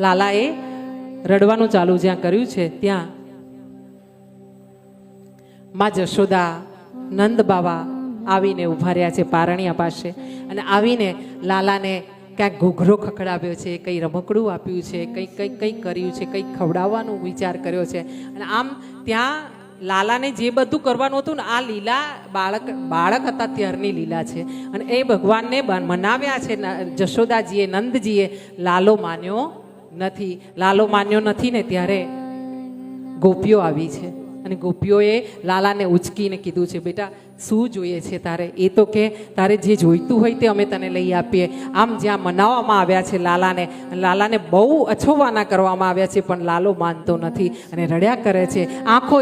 લાલાએ રડવાનું ચાલુ જ્યાં કર્યું છે ત્યાં માં જશોદા નંદ બાવા આવીને ઉભા રહ્યા છે પારણિયા પાસે, અને આવીને લાલાને ક્યાંક ઘૂઘરો ખખડાવ્યો છે, કંઈ રમકડું આપ્યું છે, કંઈ કર્યું છે, કંઈક ખવડાવવાનો વિચાર કર્યો છે. અને આમ ત્યાં લાલાને જે બધું કરવાનું હતું ને, આ લીલા બાળક હતા ત્યારની લીલા છે. અને એ ભગવાનને મનાવ્યા છે જશોદાજીએ, નંદજીએ. લાલો માન્યો નથી. લાલો માન્યો નથી ને ત્યારે ગોપીઓ આવી છે, અને ગોપીઓએ લાલાને ઉચકીને કીધું છે, બેટા શું જોઈએ છે તારે? એ તો કે તારે જે જોઈતું હોય તે અમે તને લઈ આપીએ. આમ જ્યાં મનાવવામાં આવ્યા છે લાલાને બહુ અછોવાના કરવામાં આવ્યા છે, પણ લાલો માનતો નથી અને રડ્યા કરે છે. આંખો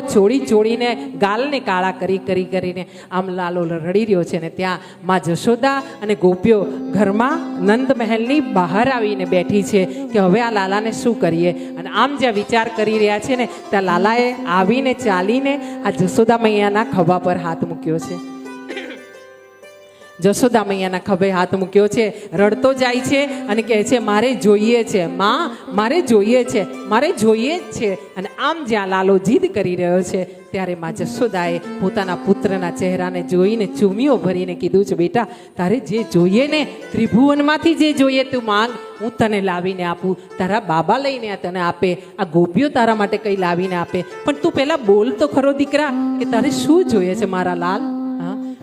ચોડીને ગાલને કાળા કરીને આમ લાલો રડી રહ્યો છે. ને ત્યાં માં જશોદા અને ગોપીઓ ઘરમાં નંદ મહેલની બહાર આવીને બેઠી છે કે હવે આ લાલાને શું કરીએ. અને આમ જ્યાં વિચાર કરી રહ્યા છે ને, ત્યાં લાલાએ આવીને ચાલીને આ જશોદા મૈયાના ખભા પર હાથ મૂક્યો છે. જશોદા મૈયાના ખભે હાથ મૂક્યો છે, રડતો જાય છે અને કહે છે, મારે જોઈએ છે માં, મારે જોઈએ છે, મારે જોઈએ જ છે. અને આમ જ્યાં લાલો જીદ કરી રહ્યો છે ત્યારે માં જશોદાએ પોતાના પુત્રના ચહેરાને જોઈને ચૂમીઓ ભરીને કીધું છે, બેટા તારે જે જોઈએ ને, ત્રિભુવનમાંથી જે જોઈએ તું માંગ, હું તને લાવીને આપું. તારા બાબા લઈને તને આપે, આ ગોપીઓ તારા માટે કંઈ લાવીને આપે, પણ તું પહેલા બોલ તો ખરો દીકરા કે તારે શું જોઈએ છે મારા લાલ.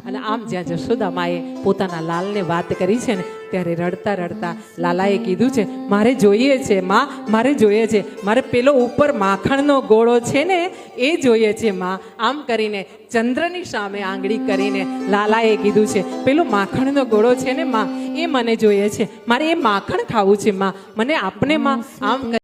અને આમ જ્યાં જશોદા માએ પોતાના લાલને વાત કરી છે ને, ત્યારે રડતા લાલાએ કીધું છે, મારે જોઈએ છે માં, મારે જોઈએ છે, મારે પેલો ઉપર માખણનો ગોળો છે ને એ જોઈએ છે માં. આમ કરીને ચંદ્રની સામે આંગળી કરીને લાલાએ કીધું છે, પેલો માખણનો ગોળો છે ને માં, એ મને જોઈએ છે, મારે એ માખણ ખાવું છે માં, મને આપને માં. આમ